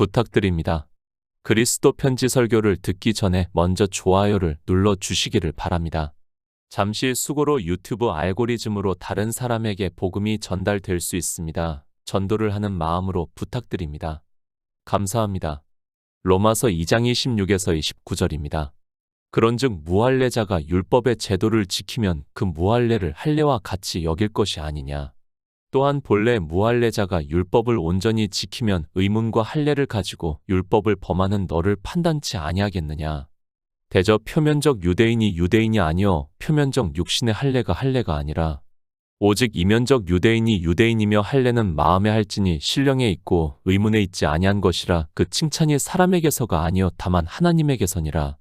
부탁드립니다. 그리스도 편지 설교를 듣기 전에 먼저 좋아요를 눌러 주시기를 바랍니다. 잠시 수고로 유튜브 알고리즘으로 다른 사람에게 복음이 전달될 수 있습니다. 전도를 하는 마음으로 부탁드립니다. 감사합니다. 로마서 2장 26에서 29절입니다. 그런즉 무할례자가 율법의 제도를 지키면 그 무할례를 할례와 같이 여길 것이 아니냐. 또한 본래 무할례자가 율법을 온전히 지키면 의문과 할례를 가지고 율법을 범하는 너를 판단치 아니하겠느냐. 대저 표면적 유대인이 유대인이 아니요 표면적 육신의 할례가 아니라 오직 이면적 유대인이 유대인이며 할례는 마음에 할지니 신령에 있고 의문에 있지 아니한 것이라. 그 칭찬이 사람에게서가 아니요 다만 하나님에게서니라.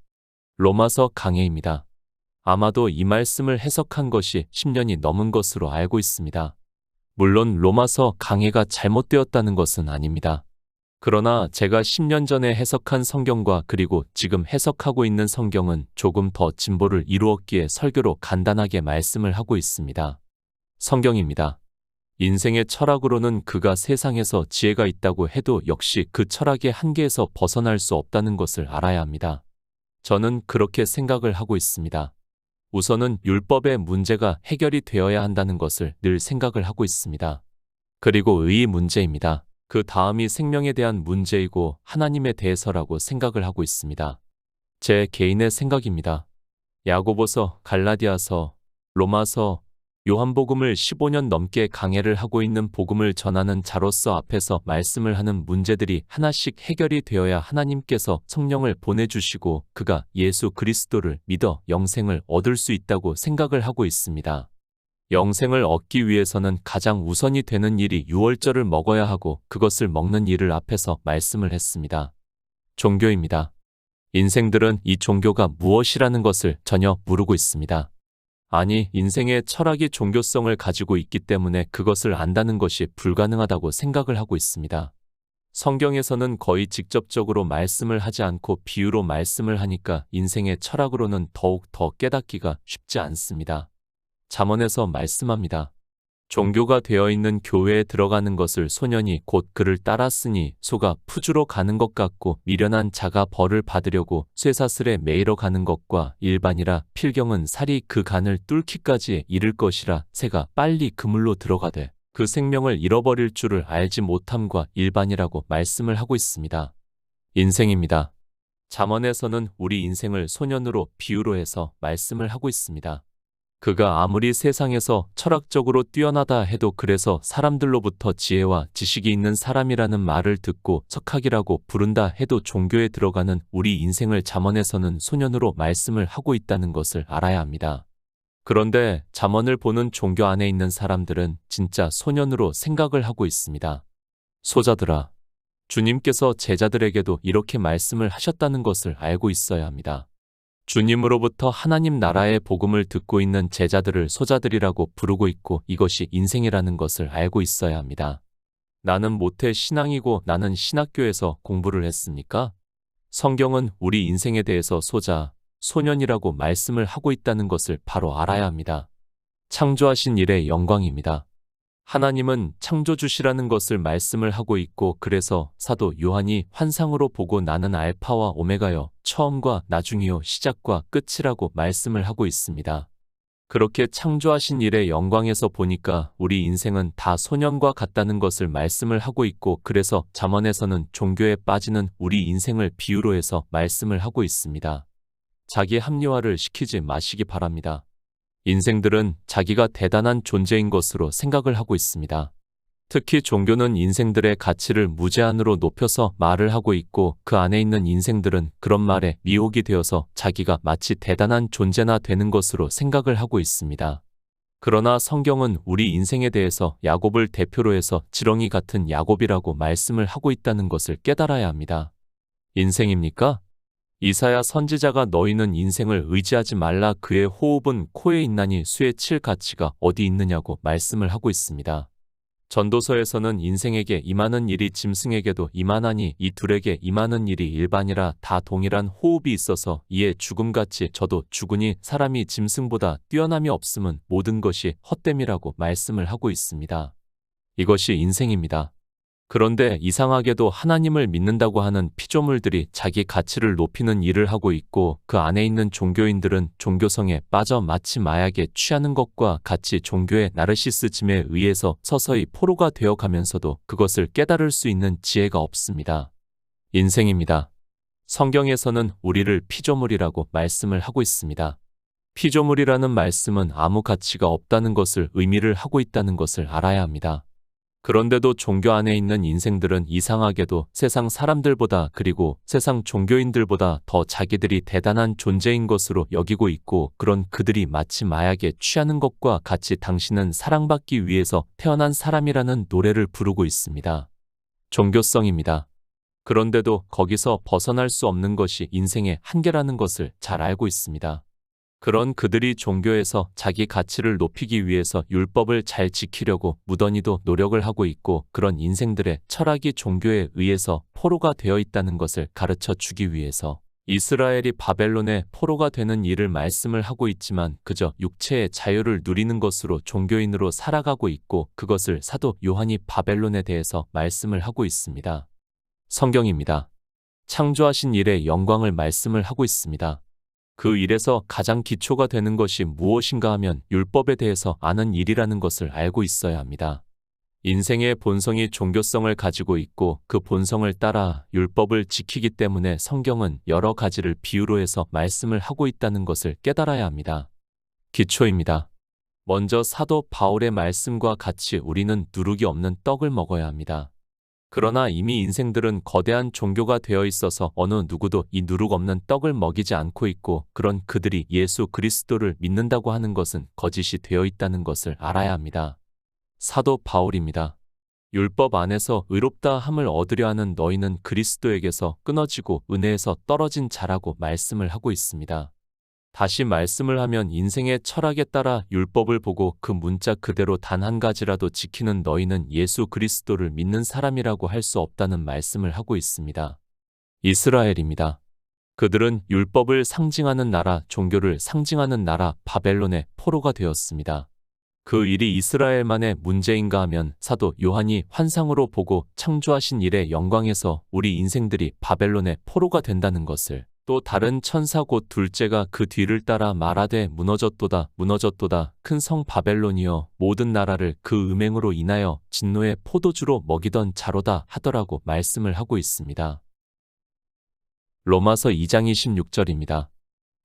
로마서 강해입니다. 아마도 이 말씀을 해석한 것이 10년이 넘은 것으로 알고 있습니다. 물론 로마서 강해가 잘못되었다는 것은 아닙니다. 그러나 제가 10년 전에 해석한 성경과 그리고 지금 해석하고 있는 성경은 조금 더 진보를 이루었기에 설교로 간단하게 말씀을 하고 있습니다. 성경입니다. 인생의 철학으로는 그가 세상에서 지혜가 있다고 해도 역시 그 철학의 한계에서 벗어날 수 없다는 것을 알아야 합니다. 저는 그렇게 생각을 하고 있습니다. 우선은 율법의 문제가 해결이 되어야 한다는 것을 늘 생각을 하고 있습니다. 그리고 의의 문제입니다. 그 다음이 생명에 대한 문제이고 하나님에 대해서라고 생각을 하고 있습니다. 제 개인의 생각입니다. 야고보서, 갈라디아서, 로마서, 요한복음을 15년 넘게 강해를 하고 있는 복음을 전하는 자로서 앞에서 말씀을 하는 문제들이 하나씩 해결이 되어야 하나님께서 성령을 보내주시고 그가 예수 그리스도를 믿어 영생을 얻을 수 있다고 생각을 하고 있습니다. 영생을 얻기 위해서는 가장 우선이 되는 일이 유월절을 먹어야 하고 그것을 먹는 일을 앞에서 말씀을 했습니다. 종교입니다. 인생들은 이 종교가 무엇이라는 것을 전혀 모르고 있습니다. 아니, 인생의 철학이 종교성을 가지고 있기 때문에 그것을 안다는 것이 불가능하다고 생각을 하고 있습니다. 성경에서는 거의 직접적으로 말씀을 하지 않고 비유로 말씀을 하니까 인생의 철학으로는 더욱 더 깨닫기가 쉽지 않습니다. 잠언에서 말씀합니다. 종교가 되어 있는 교회에 들어가는 것을 소년이 곧 그를 따랐으니 소가 푸주로 가는 것 같고 미련한 자가 벌을 받으려고 쇠사슬에 매이러 가는 것과 일반이라. 필경은 살이 그 간을 뚫기까지 이를 것이라. 새가 빨리 그물로 들어가되 그 생명을 잃어버릴 줄을 알지 못함과 일반이라고 말씀을 하고 있습니다. 인생입니다. 잠언에서는 우리 인생을 소년으로 비유로 해서 말씀을 하고 있습니다. 그가 아무리 세상에서 철학적으로 뛰어나다 해도 그래서 사람들로부터 지혜와 지식이 있는 사람이라는 말을 듣고 석학이라고 부른다 해도 종교에 들어가는 우리 인생을 잠언에서는 소년으로 말씀을 하고 있다는 것을 알아야 합니다. 그런데 잠언을 보는 종교 안에 있는 사람들은 진짜 소년으로 생각을 하고 있습니다. 소자들아, 주님께서 제자들에게도 이렇게 말씀을 하셨다는 것을 알고 있어야 합니다. 주님으로부터 하나님 나라의 복음을 듣고 있는 제자들을 소자들이라고 부르고 있고 이것이 인생이라는 것을 알고 있어야 합니다. 나는 모태 신앙이고 나는 신학교에서 공부를 했습니까? 성경은 우리 인생에 대해서 소자, 소년이라고 말씀을 하고 있다는 것을 바로 알아야 합니다. 창조하신 일의 영광입니다. 하나님은 창조주시라는 것을 말씀을 하고 있고 그래서 사도 요한이 환상으로 보고 나는 알파와 오메가여 처음과 나중이요 시작과 끝이라고 말씀을 하고 있습니다. 그렇게 창조하신 일의 영광에서 보니까 우리 인생은 다 소년과 같다는 것을 말씀을 하고 있고 그래서 잠언에서는 종교에 빠지는 우리 인생을 비유로 해서 말씀을 하고 있습니다. 자기 합리화를 시키지 마시기 바랍니다. 인생들은 자기가 대단한 존재인 것으로 생각을 하고 있습니다. 특히 종교는 인생들의 가치를 무제한으로 높여서 말을 하고 있고 그 안에 있는 인생들은 그런 말에 미혹이 되어서 자기가 마치 대단한 존재나 되는 것으로 생각을 하고 있습니다. 그러나 성경은 우리 인생에 대해서 야곱을 대표로 해서 지렁이 같은 야곱이라고 말씀을 하고 있다는 것을 깨달아야 합니다. 인생입니까? 이사야 선지자가 너희는 인생을 의지하지 말라 그의 호흡은 코에 있나니 수에 칠 가치가 어디 있느냐고 말씀을 하고 있습니다. 전도서에서는 인생에게 임하는 일이 짐승에게도 임하나니 이 둘에게 임하는 일이 일반이라. 다 동일한 호흡이 있어서 이에 죽음같이 저도 죽으니 사람이 짐승보다 뛰어남이 없음은 모든 것이 헛됨이라고 말씀을 하고 있습니다. 이것이 인생입니다. 그런데 이상하게도 하나님을 믿는다고 하는 피조물들이 자기 가치를 높이는 일을 하고 있고 그 안에 있는 종교인들은 종교성에 빠져 마치 마약에 취하는 것과 같이 종교의 나르시시즘에 의해서 서서히 포로가 되어 가면서도 그것을 깨달을 수 있는 지혜가 없습니다. 인생입니다. 성경에서는 우리를 피조물이라고 말씀을 하고 있습니다. 피조물이라는 말씀은 아무 가치가 없다는 것을 의미를 하고 있다는 것을 알아야 합니다. 그런데도 종교 안에 있는 인생들은 이상하게도 세상 사람들보다 그리고 세상 종교인들보다 더 자기들이 대단한 존재인 것으로 여기고 있고 그런 그들이 마치 마약에 취하는 것과 같이 당신은 사랑받기 위해서 태어난 사람이라는 노래를 부르고 있습니다. 종교성입니다. 그런데도 거기서 벗어날 수 없는 것이 인생의 한계라는 것을 잘 알고 있습니다. 그런 그들이 종교에서 자기 가치를 높이기 위해서 율법을 잘 지키려고 무던히도 노력을 하고 있고 그런 인생들의 철학이 종교에 의해서 포로가 되어 있다는 것을 가르쳐 주기 위해서 이스라엘이 바벨론의 포로가 되는 일을 말씀을 하고 있지만 그저 육체의 자유를 누리는 것으로 종교인으로 살아가고 있고 그것을 사도 요한이 바벨론에 대해서 말씀을 하고 있습니다. 성경입니다. 창조하신 일의 영광을 말씀을 하고 있습니다. 그 일에서 가장 기초가 되는 것이 무엇인가 하면 율법에 대해서 아는 일이라는 것을 알고 있어야 합니다. 인생의 본성이 종교성을 가지고 있고 그 본성을 따라 율법을 지키기 때문에 성경은 여러 가지를 비유로 해서 말씀을 하고 있다는 것을 깨달아야 합니다. 기초입니다. 먼저 사도 바울의 말씀과 같이 우리는 누룩이 없는 떡을 먹어야 합니다. 그러나 이미 인생들은 거대한 종교가 되어 있어서 어느 누구도 이 누룩 없는 떡을 먹이지 않고 있고 그런 그들이 예수 그리스도를 믿는다고 하는 것은 거짓이 되어 있다는 것을 알아야 합니다. 사도 바울입니다. 율법 안에서 의롭다 함을 얻으려 하는 너희는 그리스도에게서 끊어지고 은혜에서 떨어진 자라고 말씀을 하고 있습니다. 다시 말씀을 하면 인생의 철학에 따라 율법을 보고 그 문자 그대로 단 한 가지라도 지키는 너희는 예수 그리스도를 믿는 사람이라고 할 수 없다는 말씀을 하고 있습니다. 이스라엘입니다. 그들은 율법을 상징하는 나라, 종교를 상징하는 나라 바벨론의 포로가 되었습니다. 그 일이 이스라엘만의 문제인가 하면 사도 요한이 환상으로 보고 창조하신 일의 영광에서 우리 인생들이 바벨론의 포로가 된다는 것을 또 다른 천사 곧 둘째가 그 뒤를 따라 말하되 무너졌도다 무너졌도다 큰 성 바벨론이여 모든 나라를 그 음행으로 인하여 진노의 포도주로 먹이던 자로다 하더라고 말씀을 하고 있습니다. 로마서 2장 26절입니다.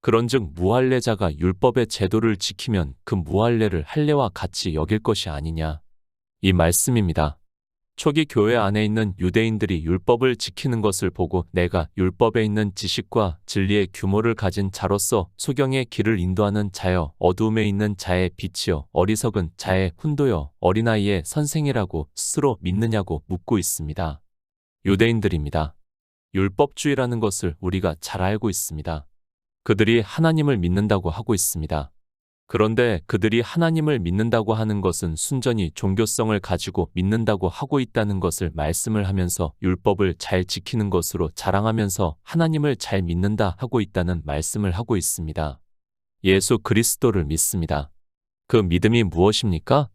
그런즉 무할례자가 율법의 제도를 지키면 그 무할례를 할례와 같이 여길 것이 아니냐. 이 말씀입니다. 초기 교회 안에 있는 유대인들이 율법을 지키는 것을 보고 내가 율법에 있는 지식과 진리의 규모를 가진 자로서 소경의 길을 인도하는 자여 어두움에 있는 자의 빛이여 어리석은 자의 훈도여 어린아이의 선생이라고 스스로 믿느냐고 묻고 있습니다. 유대인들입니다. 율법주의라는 것을 우리가 잘 알고 있습니다. 그들이 하나님을 믿는다고 하고 있습니다. 그런데 그들이 하나님을 믿는다고 하는 것은 순전히 종교성을 가지고 믿는다고 하고 있다는 것을 말씀을 하면서 율법을 잘 지키는 것으로 자랑하면서 하나님을 잘 믿는다 하고 있다는 말씀을 하고 있습니다. 예수 그리스도를 믿습니다. 그 믿음이 무엇입니까?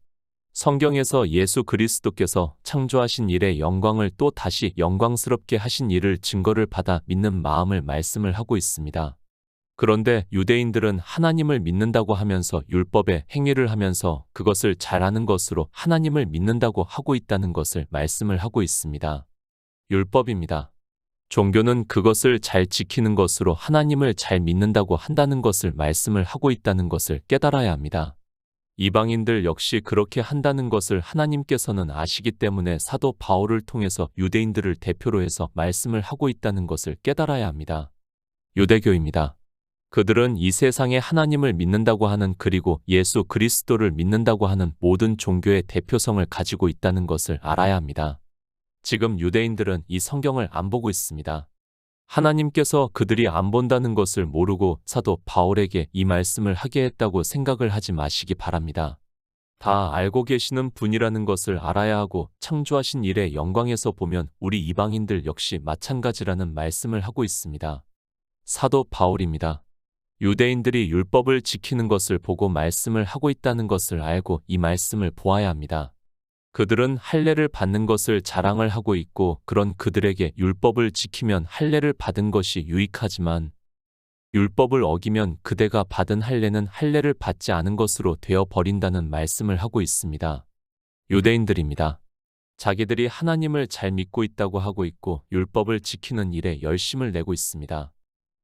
성경에서 예수 그리스도께서 창조하신 일의 영광을 또 다시 영광스럽게 하신 일을 증거를 받아 믿는 마음을 말씀을 하고 있습니다. 그런데 유대인들은 하나님을 믿는다고 하면서 율법의 행위를 하면서 그것을 잘하는 것으로 하나님을 믿는다고 하고 있다는 것을 말씀을 하고 있습니다. 율법입니다. 종교는 그것을 잘 지키는 것으로 하나님을 잘 믿는다고 한다는 것을 말씀을 하고 있다는 것을 깨달아야 합니다. 이방인들 역시 그렇게 한다는 것을 하나님께서는 아시기 때문에 사도 바울을 통해서 유대인들을 대표로 해서 말씀을 하고 있다는 것을 깨달아야 합니다. 유대교입니다. 그들은 이 세상에 하나님을 믿는다고 하는 그리고 예수 그리스도를 믿는다고 하는 모든 종교의 대표성을 가지고 있다는 것을 알아야 합니다. 지금 유대인들은 이 성경을 안 보고 있습니다. 하나님께서 그들이 안 본다는 것을 모르고 사도 바울에게 이 말씀을 하게 했다고 생각을 하지 마시기 바랍니다. 다 알고 계시는 분이라는 것을 알아야 하고 창조하신 일의 영광에서 보면 우리 이방인들 역시 마찬가지라는 말씀을 하고 있습니다. 사도 바울입니다. 유대인들이 율법을 지키는 것을 보고 말씀을 하고 있다는 것을 알고 이 말씀을 보아야 합니다. 그들은 할례를 받는 것을 자랑을 하고 있고 그런 그들에게 율법을 지키면 할례를 받은 것이 유익하지만 율법을 어기면 그대가 받은 할례는 할례를 받지 않은 것으로 되어 버린다는 말씀을 하고 있습니다. 유대인들입니다. 자기들이 하나님을 잘 믿고 있다고 하고 있고 율법을 지키는 일에 열심을 내고 있습니다.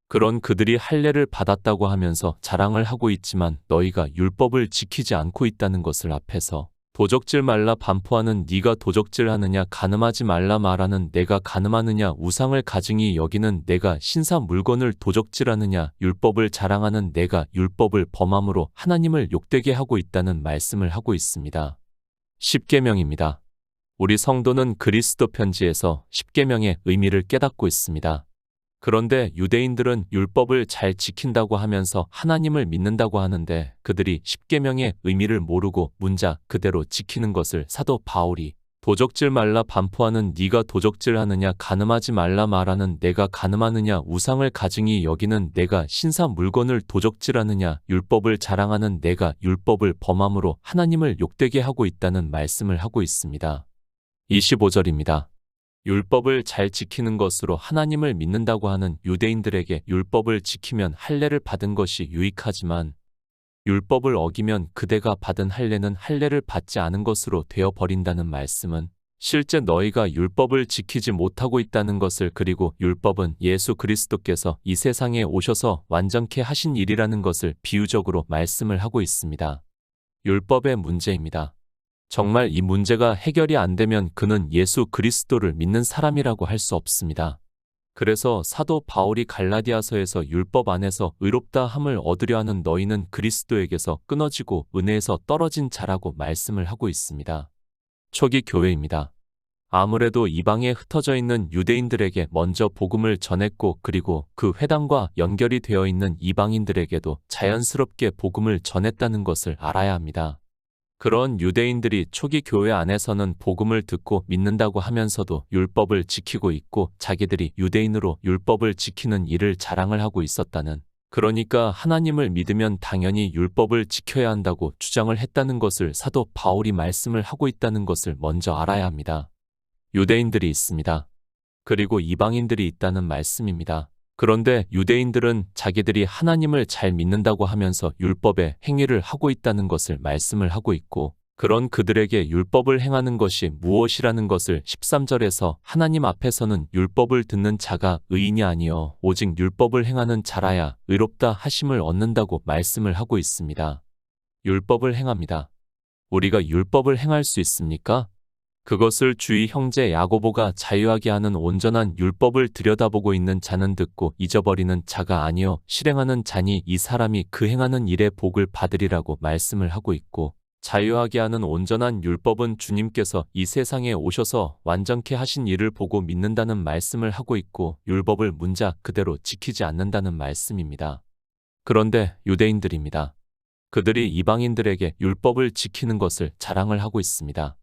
그런 그들이 할례를 받았다고 하면서 자랑을 하고 있지만 너희가 율법을 지키지 않고 있다는 것을 앞에서 도적질 말라 반포하는 네가 도적질하느냐 간음하지 말라 말하는 내가 간음하느냐 우상을 가증히 여기는 내가 신사 물건을 도적질하느냐 율법을 자랑하는 내가 율법을 범함으로 하나님을 욕되게 하고 있다는 말씀을 하고 있습니다. 십계명입니다. 우리 성도는 그리스도 편지에서 십계명의 의미를 깨닫고 있습니다. 그런데 유대인들은 율법을 잘 지킨다고 하면서 하나님을 믿는다고 하는데 그들이 십계명의 의미를 모르고 문자 그대로 지키는 것을 사도 바울이 도적질 말라 반포하는 네가 도적질하느냐 간음하지 말라 말하는 내가 간음하느냐 우상을 가증히 여기는 내가 신사 물건을 도적질하느냐 율법을 자랑하는 내가 율법을 범함으로 하나님을 욕되게 하고 있다는 말씀을 하고 있습니다. 25절입니다. 율법을 잘 지키는 것으로 하나님을 믿는다고 하는 유대인들에게 율법을 지키면 할례를 받은 것이 유익하지만 율법을 어기면 그대가 받은 할례는 할례를 받지 않은 것으로 되어 버린다는 말씀은 실제 너희가 율법을 지키지 못하고 있다는 것을 그리고 율법은 예수 그리스도께서 이 세상에 오셔서 완전케 하신 일이라는 것을 비유적으로 말씀을 하고 있습니다. 율법의 문제입니다. 정말 이 문제가 해결이 안 되면 그는 예수 그리스도를 믿는 사람이라고 할 수 없습니다. 그래서 사도 바울이 갈라디아서에서 율법 안에서 의롭다 함을 얻으려 하는 너희는 그리스도에게서 끊어지고 은혜에서 떨어진 자라고 말씀을 하고 있습니다. 초기 교회입니다. 아무래도 이방에 흩어져 있는 유대인들에게 먼저 복음을 전했고 그리고 그 회당과 연결이 되어 있는 이방인들에게도 자연스럽게 복음을 전했다는 것을 알아야 합니다. 그런 유대인들이 초기 교회 안에서는 복음을 듣고 믿는다고 하면서도 율법을 지키고 있고 자기들이 유대인으로 율법을 지키는 일을 자랑을 하고 있었다는, 그러니까 하나님을 믿으면 당연히 율법을 지켜야 한다고 주장을 했다는 것을 사도 바울이 말씀을 하고 있다는 것을 먼저 알아야 합니다. 유대인들이 있습니다. 그리고 이방인들이 있다는 말씀입니다. 그런데 유대인들은 자기들이 하나님을 잘 믿는다고 하면서 율법의 행위를 하고 있다는 것을 말씀을 하고 있고 그런 그들에게 율법을 행하는 것이 무엇이라는 것을 13절에서 하나님 앞에서는 율법을 듣는 자가 의인이 아니요 오직 율법을 행하는 자라야 의롭다 하심을 얻는다고 말씀을 하고 있습니다. 율법을 행합니다. 우리가 율법을 행할 수 있습니까? 그것을 주의 형제 야고보가 자유하게 하는 온전한 율법을 들여다보고 있는 자는 듣고 잊어버리는 자가 아니요 실행하는 자니 이 사람이 그 행하는 일의 복을 받으리라고 말씀을 하고 있고, 자유하게 하는 온전한 율법은 주님께서 이 세상에 오셔서 완전케 하신 일을 보고 믿는다는 말씀을 하고 있고 율법을 문자 그대로 지키지 않는다는 말씀입니다. 그런데 유대인들입니다. 그들이 이방인들에게 율법을 지키는 것을 자랑을 하고 있습니다.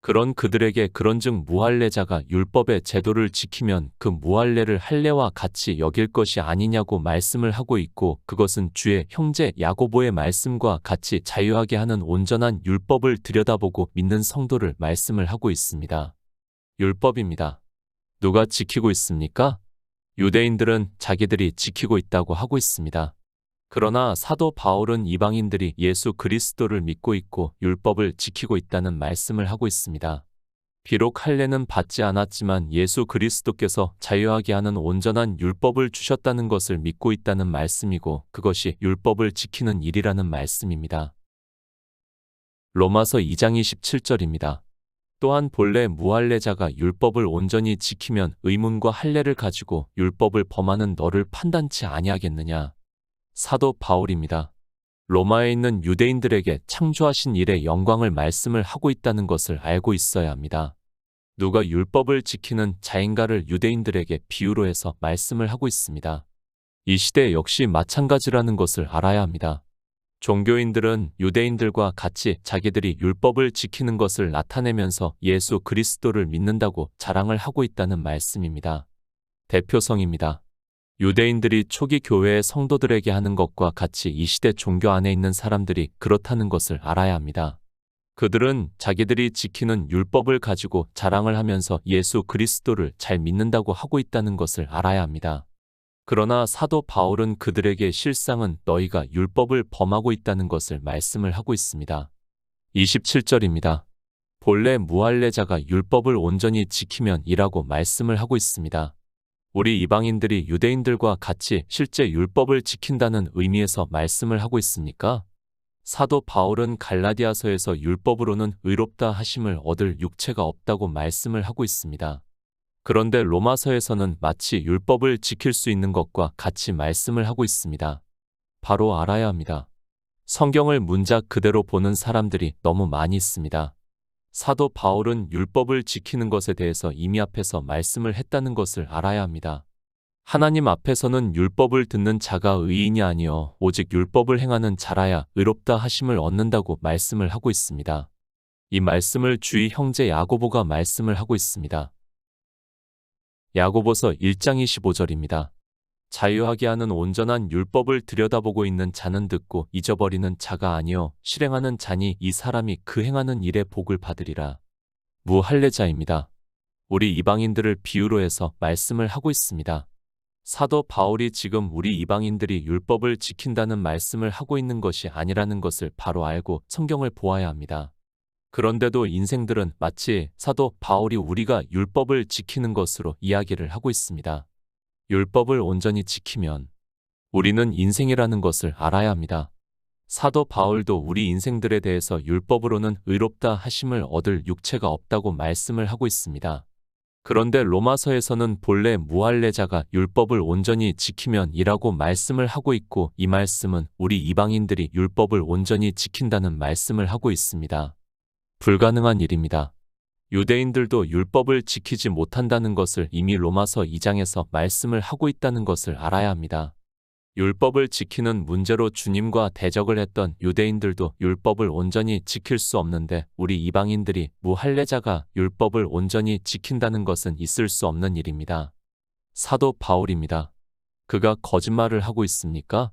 그런 그들에게 그런즉 무할례자가 율법의 제도를 지키면 그 무할례를 할례와 같이 여길 것이 아니냐고 말씀을 하고 있고 그것은 주의 형제 야고보의 말씀과 같이 자유하게 하는 온전한 율법을 들여다보고 믿는 성도를 말씀을 하고 있습니다. 율법입니다. 누가 지키고 있습니까? 유대인들은 자기들이 지키고 있다고 하고 있습니다. 그러나 사도 바울은 이방인들이 예수 그리스도를 믿고 있고 율법을 지키고 있다는 말씀을 하고 있습니다. 비록 할례는 받지 않았지만 예수 그리스도께서 자유하게 하는 온전한 율법을 주셨다는 것을 믿고 있다는 말씀이고 그것이 율법을 지키는 일이라는 말씀입니다. 로마서 2장 27절입니다. 또한 본래 무할례자가 율법을 온전히 지키면 의문과 할례를 가지고 율법을 범하는 너를 판단치 아니하겠느냐. 사도 바울입니다. 로마에 있는 유대인들에게 창조하신 일의 영광을 말씀을 하고 있다는 것을 알고 있어야 합니다. 누가 율법을 지키는 자인가를 유대인들에게 비유로 해서 말씀을 하고 있습니다. 이 시대 역시 마찬가지라는 것을 알아야 합니다. 종교인들은 유대인들과 같이 자기들이 율법을 지키는 것을 나타내면서 예수 그리스도를 믿는다고 자랑을 하고 있다는 말씀입니다. 대표성입니다. 유대인들이 초기 교회의 성도들에게 하는 것과 같이 이 시대 종교 안에 있는 사람들이 그렇다는 것을 알아야 합니다. 그들은 자기들이 지키는 율법을 가지고 자랑을 하면서 예수 그리스도를 잘 믿는다고 하고 있다는 것을 알아야 합니다. 그러나 사도 바울은 그들에게 실상은 너희가 율법을 범하고 있다는 것을 말씀을 하고 있습니다. 27절입니다. 본래 무할례자가 율법을 온전히 지키면 이라고 말씀을 하고 있습니다. 우리 이방인들이 유대인들과 같이 실제 율법을 지킨다는 의미에서 말씀을 하고 있습니까? 사도 바울은 갈라디아서에서 율법으로는 의롭다 하심을 얻을 육체가 없다고 말씀을 하고 있습니다. 그런데 로마서에서는 마치 율법을 지킬 수 있는 것과 같이 말씀을 하고 있습니다. 바로 알아야 합니다. 성경을 문자 그대로 보는 사람들이 너무 많이 있습니다. 사도 바울은 율법을 지키는 것에 대해서 이미 앞에서 말씀을 했다는 것을 알아야 합니다. 하나님 앞에서는 율법을 듣는 자가 의인이 아니요 오직 율법을 행하는 자라야 의롭다 하심을 얻는다고 말씀을 하고 있습니다. 이 말씀을 주의 형제 야고보가 말씀을 하고 있습니다. 야고보서 1장 25절입니다. 자유하게 하는 온전한 율법을 들여다보고 있는 자는 듣고 잊어버리는 자가 아니요 실행하는 자니 이 사람이 그 행하는 일에 복을 받으리라. 무할례자입니다. 우리 이방인들을 비유로 해서 말씀을 하고 있습니다. 사도 바울이 지금 우리 이방인들이 율법을 지킨다는 말씀을 하고 있는 것이 아니라는 것을 바로 알고 성경을 보아야 합니다. 그런데도 인생들은 마치 사도 바울이 우리가 율법을 지키는 것으로 이야기를 하고 있습니다. 율법을 온전히 지키면 우리는 인생이라는 것을 알아야 합니다. 사도 바울도 우리 인생들에 대해서 율법으로는 의롭다 하심을 얻을 육체가 없다고 말씀을 하고 있습니다. 그런데 로마서에서는 본래 무할례자가 율법을 온전히 지키면 이라고 말씀을 하고 있고 이 말씀은 우리 이방인들이 율법을 온전히 지킨다는 말씀을 하고 있습니다. 불가능한 일입니다. 유대인들도 율법을 지키지 못한다는 것을 이미 로마서 2장에서 말씀을 하고 있다는 것을 알아야 합니다. 율법을 지키는 문제로 주님과 대적을 했던 유대인들도 율법을 온전히 지킬 수 없는데 우리 이방인들이 무할례자가 율법을 온전히 지킨다는 것은 있을 수 없는 일입니다. 사도 바울입니다. 그가 거짓말을 하고 있습니까?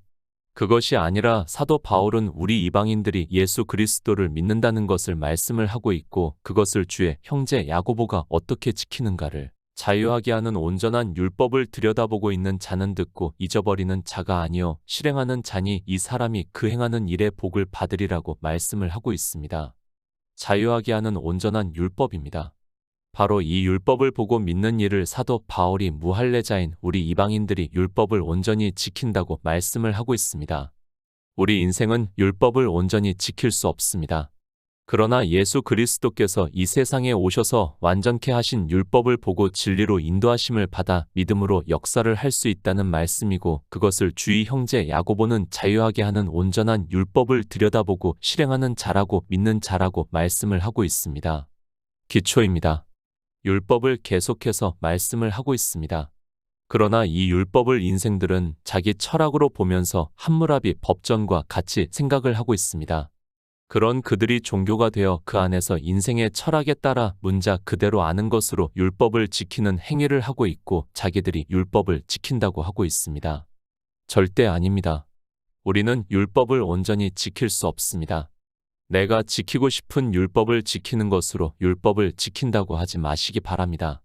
그것이 아니라 사도 바울은 우리 이방인들이 예수 그리스도를 믿는다는 것을 말씀을 하고 있고 그것을 주의 형제 야고보가 어떻게 지키는가를 자유하게 하는 온전한 율법을 들여다보고 있는 자는 듣고 잊어버리는 자가 아니요 실행하는 자니 이 사람이 그 행하는 일에 복을 받으리라고 말씀을 하고 있습니다. 자유하게 하는 온전한 율법입니다. 바로 이 율법을 보고 믿는 이를 사도 바울이 무할례자인 우리 이방인들이 율법을 온전히 지킨다고 말씀을 하고 있습니다. 우리 인생은 율법을 온전히 지킬 수 없습니다. 그러나 예수 그리스도께서 이 세상에 오셔서 완전케 하신 율법을 보고 진리로 인도하심을 받아 믿음으로 역사를 할 수 있다는 말씀이고 그것을 주의 형제 야고보는 자유하게 하는 온전한 율법을 들여다보고 실행하는 자라고 믿는 자라고 말씀을 하고 있습니다. 기초입니다. 율법을 계속해서 말씀을 하고 있습니다. 그러나 이 율법을 인생들은 자기 철학으로 보면서 함무라비 법전과 같이 생각을 하고 있습니다. 그런 그들이 종교가 되어 그 안에서 인생의 철학에 따라 문자 그대로 아는 것으로 율법을 지키는 행위를 하고 있고 자기들이 율법을 지킨다고 하고 있습니다. 절대 아닙니다. 우리는 율법을 온전히 지킬 수 없습니다. 내가 지키고 싶은 율법을 지키는 것으로 율법을 지킨다고 하지 마시기 바랍니다.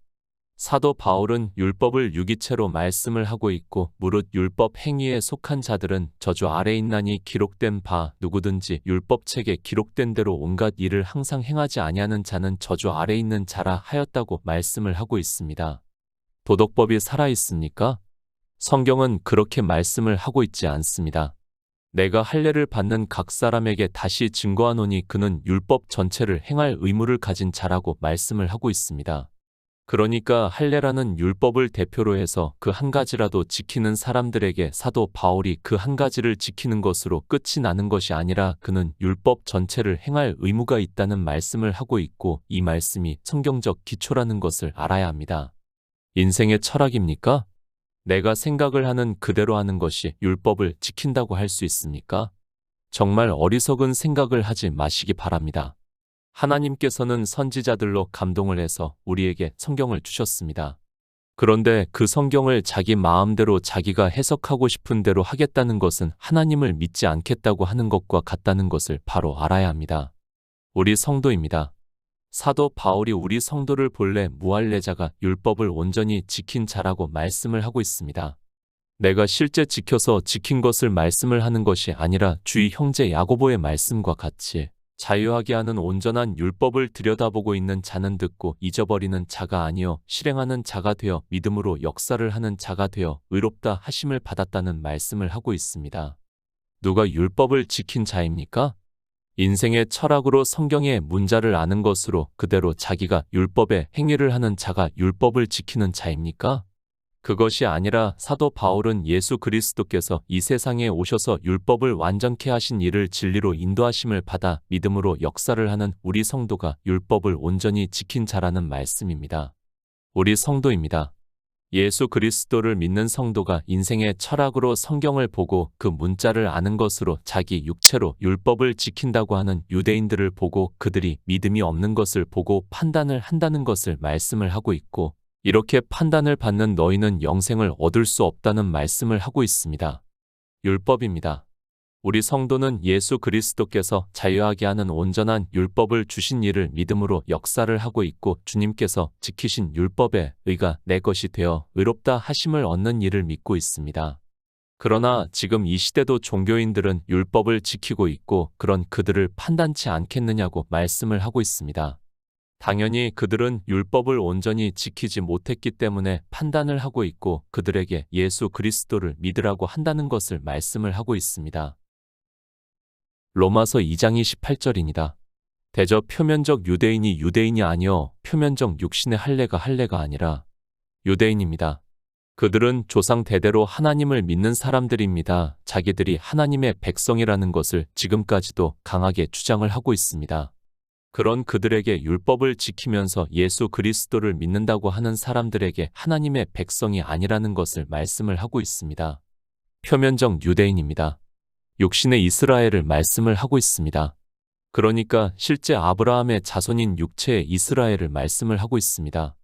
사도 바울은 율법을 유기체로 말씀을 하고 있고 무릇 율법 행위에 속한 자들은 저주 아래 있나니 기록된 바 누구든지 율법책에 기록된 대로 온갖 일을 항상 행하지 아니하는 자는 저주 아래 있는 자라 하였다고 말씀을 하고 있습니다. 도덕법이 살아있습니까? 성경은 그렇게 말씀을 하고 있지 않습니다. 내가 할례를 받는 각 사람에게 다시 증거하노니 그는 율법 전체를 행할 의무를 가진 자라고 말씀을 하고 있습니다. 그러니까 할례라는 율법을 대표로 해서 그 한 가지라도 지키는 사람들에게 사도 바울이 그 한 가지를 지키는 것으로 끝이 나는 것이 아니라 그는 율법 전체를 행할 의무가 있다는 말씀을 하고 있고 이 말씀이 성경적 기초라는 것을 알아야 합니다. 인생의 철학입니까? 내가 생각을 하는 그대로 하는 것이 율법을 지킨다고 할 수 있습니까? 정말 어리석은 생각을 하지 마시기 바랍니다. 하나님께서는 선지자들로 감동을 해서 우리에게 성경을 주셨습니다. 그런데 그 성경을 자기 마음대로 자기가 해석하고 싶은 대로 하겠다는 것은 하나님을 믿지 않겠다고 하는 것과 같다는 것을 바로 알아야 합니다. 우리 성도입니다. 사도 바울이 우리 성도를 본래 무할례자가 율법을 온전히 지킨 자라고 말씀을 하고 있습니다. 내가 실제 지켜서 지킨 것을 말씀을 하는 것이 아니라 주의 형제 야고보의 말씀과 같이 자유하게 하는 온전한 율법을 들여다보고 있는 자는 듣고 잊어버리는 자가 아니요 실행하는 자가 되어 믿음으로 역사를 하는 자가 되어 의롭다 하심을 받았다는 말씀을 하고 있습니다. 누가 율법을 지킨 자입니까? 인생의 철학으로 성경의 문자를 아는 것으로 그대로 자기가 율법의 행위를 하는 자가 율법을 지키는 자입니까? 그것이 아니라 사도 바울은 예수 그리스도께서 이 세상에 오셔서 율법을 완전케 하신 이를 진리로 인도하심을 받아 믿음으로 역사를 하는 우리 성도가 율법을 온전히 지킨 자라는 말씀입니다. 우리 성도입니다. 예수 그리스도를 믿는 성도가 인생의 철학으로 성경을 보고 그 문자를 아는 것으로 자기 육체로 율법을 지킨다고 하는 유대인들을 보고 그들이 믿음이 없는 것을 보고 판단을 한다는 것을 말씀을 하고 있고 이렇게 판단을 받는 너희는 영생을 얻을 수 없다는 말씀을 하고 있습니다. 율법입니다. 우리 성도는 예수 그리스도께서 자유하게 하는 온전한 율법을 주신 이를 믿음으로 역사를 하고 있고 주님께서 지키신 율법의 의가 내 것이 되어 의롭다 하심을 얻는 이를 믿고 있습니다. 그러나 지금 이 시대도 종교인들은 율법을 지키고 있고 그런 그들을 판단치 않겠느냐고 말씀을 하고 있습니다. 당연히 그들은 율법을 온전히 지키지 못했기 때문에 판단을 하고 있고 그들에게 예수 그리스도를 믿으라고 한다는 것을 말씀을 하고 있습니다. 로마서 2장 28절입니다. 대저 표면적 유대인이 유대인이 아니요 표면적 육신의 할례가 할례가 아니라 유대인입니다. 그들은 조상 대대로 하나님을 믿는 사람들입니다. 자기들이 하나님의 백성이라는 것을 지금까지도 강하게 주장을 하고 있습니다. 그런 그들에게 율법을 지키면서 예수 그리스도를 믿는다고 하는 사람들에게 하나님의 백성이 아니라는 것을 말씀을 하고 있습니다. 표면적 유대인입니다. 육신의 이스라엘을 말씀을 하고 있습니다. 그러니까 실제 아브라함의 자손인 육체의 이스라엘을 말씀을 하고 있습니다.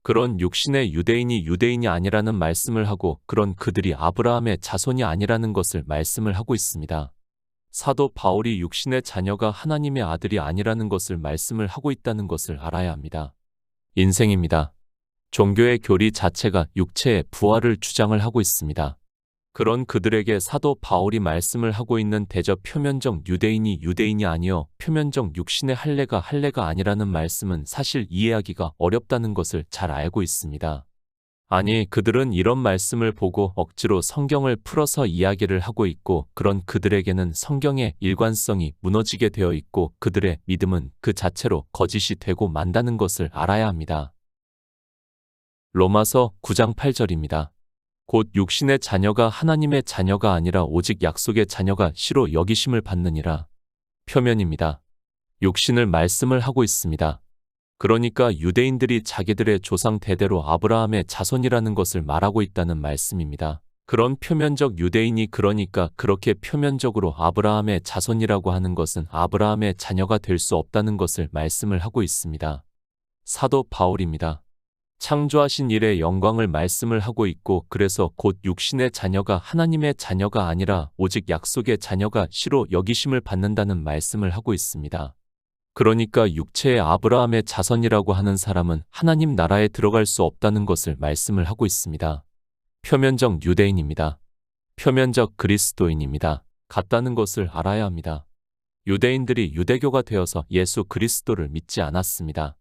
그런 육신의 유대인이 유대인이 아니라는 말씀을 하고 그런 그들이 아브라함의 자손이 아니라는 것을 말씀을 하고 있습니다. 사도 바울이 육신의 자녀가 하나님의 아들이 아니라는 것을 말씀을 하고 있다는 것을 알아야 합니다. 인생입니다. 종교의 교리 자체가 육체의 부활을 주장을 하고 있습니다. 그런 그들에게 사도 바울이 말씀을 하고 있는 대저 표면적 유대인이 유대인이 아니요 표면적 육신의 할례가 할례가 아니라는 말씀은 사실 이해하기가 어렵다는 것을 잘 알고 있습니다. 아니, 그들은 이런 말씀을 보고 억지로 성경을 풀어서 이야기를 하고 있고 그런 그들에게는 성경의 일관성이 무너지게 되어 있고 그들의 믿음은 그 자체로 거짓이 되고 만다는 것을 알아야 합니다. 로마서 9장 8절입니다. 곧 육신의 자녀가 하나님의 자녀가 아니라 오직 약속의 자녀가 시로 여기심을 받느니라. 표면입니다. 육신을 말씀을 하고 있습니다. 그러니까 유대인들이 자기들의 조상 대대로 아브라함의 자손이라는 것을 말하고 있다는 말씀입니다. 그런 표면적 유대인이 그러니까 그렇게 표면적으로 아브라함의 자손이라고 하는 것은 아브라함의 자녀가 될 수 없다는 것을 말씀을 하고 있습니다. 사도 바울입니다. 창조하신 일의 영광을 말씀을 하고 있고 그래서 곧 육신의 자녀가 하나님의 자녀가 아니라 오직 약속의 자녀가 시로 여기심을 받는다는 말씀을 하고 있습니다. 그러니까 육체의 아브라함의 자손이라고 하는 사람은 하나님 나라에 들어갈 수 없다는 것을 말씀을 하고 있습니다. 표면적 유대인입니다. 표면적 그리스도인입니다. 같다는 것을 알아야 합니다. 유대인들이 유대교가 되어서 예수 그리스도를 믿지 않았습니다.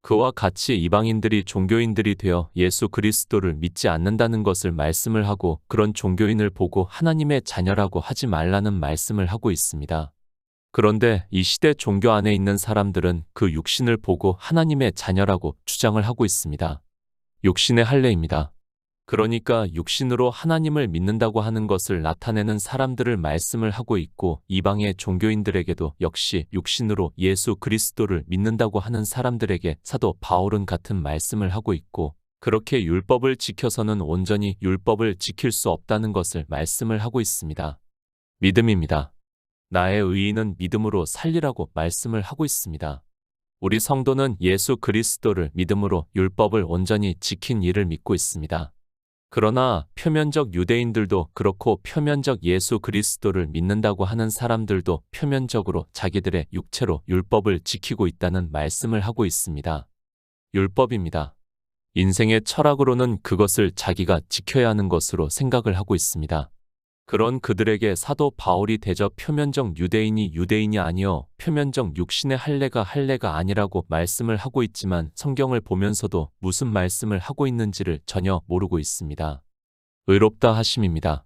그와 같이 이방인들이 종교인들이 되어 예수 그리스도를 믿지 않는다는 것을 말씀을 하고 그런 종교인을 보고 하나님의 자녀라고 하지 말라는 말씀을 하고 있습니다. 그런데 이 시대 종교 안에 있는 사람들은 그 육신을 보고 하나님의 자녀라고 주장을 하고 있습니다. 육신의 할례입니다. 그러니까 육신으로 하나님을 믿는다고 하는 것을 나타내는 사람들을 말씀을 하고 있고 이방의 종교인들에게도 역시 육신으로 예수 그리스도를 믿는다고 하는 사람들에게 사도 바울은 같은 말씀을 하고 있고 그렇게 율법을 지켜서는 온전히 율법을 지킬 수 없다는 것을 말씀을 하고 있습니다. 믿음입니다. 나의 의인은 믿음으로 살리라고 말씀을 하고 있습니다. 우리 성도는 예수 그리스도를 믿음으로 율법을 온전히 지킨 이를 믿고 있습니다. 그러나 표면적 유대인들도 그렇고 표면적 예수 그리스도를 믿는다고 하는 사람들도 표면적으로 자기들의 육체로 율법을 지키고 있다는 말씀을 하고 있습니다. 율법입니다. 인생의 철학으로는 그것을 자기가 지켜야 하는 것으로 생각을 하고 있습니다. 그런 그들에게 사도 바울이 대저 표면적 유대인이 유대인이 아니요 표면적 육신의 할례가 할례가 아니라고 말씀을 하고 있지만 성경을 보면서도 무슨 말씀을 하고 있는지를 전혀 모르고 있습니다. 의롭다 하심입니다.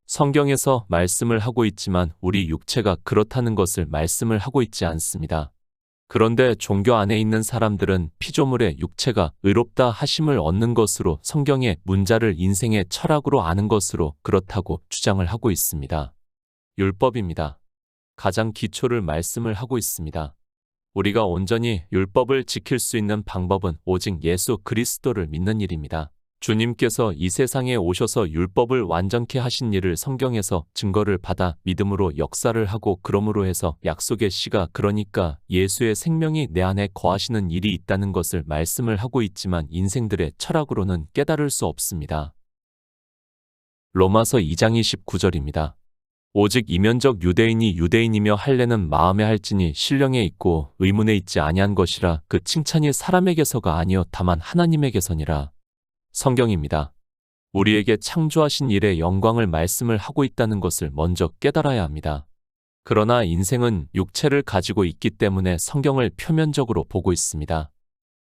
성경에서 말씀을 하고 있지만 우리 육체가 그렇다는 것을 말씀을 하고 있지 않습니다. 그런데 종교 안에 있는 사람들은 피조물의 육체가 의롭다 하심을 얻는 것으로 성경의 문자를 인생의 철학으로 아는 것으로 그렇다고 주장을 하고 있습니다. 율법입니다. 가장 기초를 말씀을 하고 있습니다. 우리가 온전히 율법을 지킬 수 있는 방법은 오직 예수 그리스도를 믿는 일입니다. 주님께서 이 세상에 오셔서 율법을 완전케 하신 일을 성경에서 증거를 받아 믿음으로 역사를 하고 그러므로 해서 약속의 씨가 그러니까 예수의 생명이 내 안에 거하시는 일이 있다는 것을 말씀을 하고 있지만 인생들의 철학으로는 깨달을 수 없습니다. 로마서 2장 29절입니다. 오직 이면적 유대인이 유대인이며 할례는 마음에 할지니 신령에 있고 의문에 있지 아니한 것이라 그 칭찬이 사람에게서가 아니요 다만 하나님에게서니라. 성경입니다. 우리에게 창조하신 일의 영광을 말씀을 하고 있다는 것을 먼저 깨달아야 합니다. 그러나 인생은 육체를 가지고 있기 때문에 성경을 표면적으로 보고 있습니다.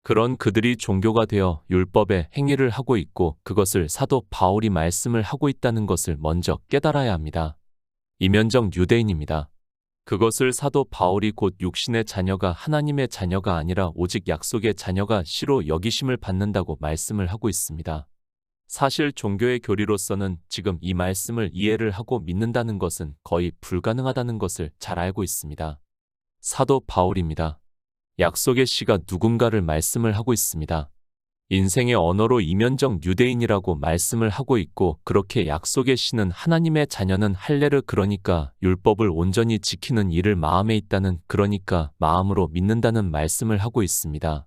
그런 그들이 종교가 되어 율법의 행위를 하고 있고 그것을 사도 바울이 말씀을 하고 있다는 것을 먼저 깨달아야 합니다. 이면적 유대인입니다. 그것을 사도 바울이 곧 육신의 자녀가 하나님의 자녀가 아니라 오직 약속의 자녀가 씨로 여기심을 받는다고 말씀을 하고 있습니다. 사실 종교의 교리로서는 지금 이 말씀을 이해를 하고 믿는다는 것은 거의 불가능하다는 것을 잘 알고 있습니다. 사도 바울입니다. 약속의 씨가 누군가를 말씀을 하고 있습니다. 인생의 언어로 이면적 유대인이라고 말씀을 하고 있고 그렇게 약속의 씨는 하나님의 자녀는 할례를 그러니까 율법을 온전히 지키는 일을 마음에 있다는 그러니까 마음으로 믿는다는 말씀을 하고 있습니다.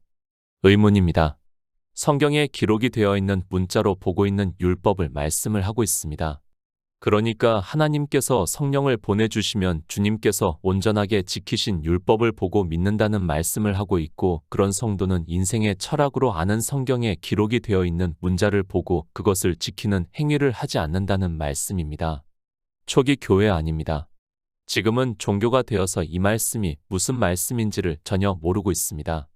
의문입니다. 성경에 기록이 되어 있는 문자로 보고 있는 율법을 말씀을 하고 있습니다. 그러니까 하나님께서 성령을 보내주시면 주님께서 온전하게 지키신 율법을 보고 믿는다는 말씀을 하고 있고 그런 성도는 인생의 철학으로 아는 성경에 기록이 되어 있는 문자를 보고 그것을 지키는 행위를 하지 않는다는 말씀입니다. 초기 교회 아닙니다. 지금은 종교가 되어서 이 말씀이 무슨 말씀인지를 전혀 모르고 있습니다.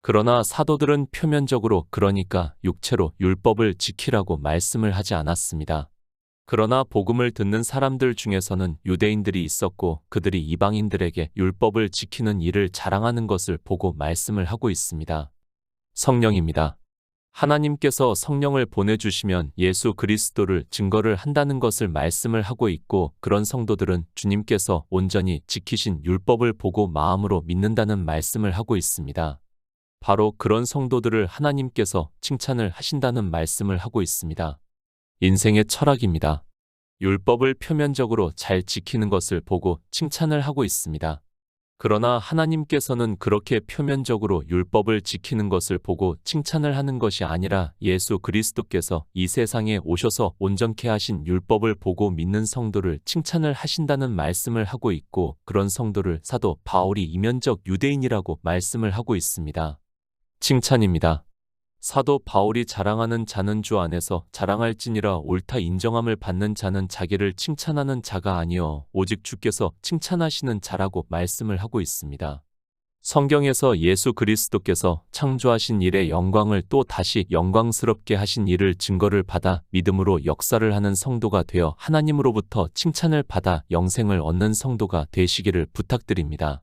그러나 사도들은 표면적으로 그러니까 육체로 율법을 지키라고 말씀을 하지 않았습니다. 그러나 복음을 듣는 사람들 중에서는 유대인들이 있었고 그들이 이방인들에게 율법을 지키는 일을 자랑하는 것을 보고 말씀을 하고 있습니다. 성령입니다. 하나님께서 성령을 보내주시면 예수 그리스도를 증거를 한다는 것을 말씀을 하고 있고 그런 성도들은 주님께서 온전히 지키신 율법을 보고 마음으로 믿는다는 말씀을 하고 있습니다. 바로 그런 성도들을 하나님께서 칭찬을 하신다는 말씀을 하고 있습니다. 인생의 철학입니다. 율법을 표면적으로 잘 지키는 것을 보고 칭찬을 하고 있습니다. 그러나 하나님께서는 그렇게 표면적으로 율법을 지키는 것을 보고 칭찬을 하는 것이 아니라 예수 그리스도께서 이 세상에 오셔서 온전케 하신 율법을 보고 믿는 성도를 칭찬을 하신다는 말씀을 하고 있고 그런 성도를 사도 바울이 이면적 유대인이라고 말씀을 하고 있습니다. 칭찬입니다. 사도 바울이 자랑하는 자는 주 안에서 자랑할지니라 옳다 인정함을 받는 자는 자기를 칭찬하는 자가 아니요 오직 주께서 칭찬하시는 자라고 말씀을 하고 있습니다. 성경에서 예수 그리스도께서 창조하신 일의 영광을 또 다시 영광스럽게 하신 일을 증거를 받아 믿음으로 역사를 하는 성도가 되어 하나님으로부터 칭찬을 받아 영생을 얻는 성도가 되시기를 부탁드립니다.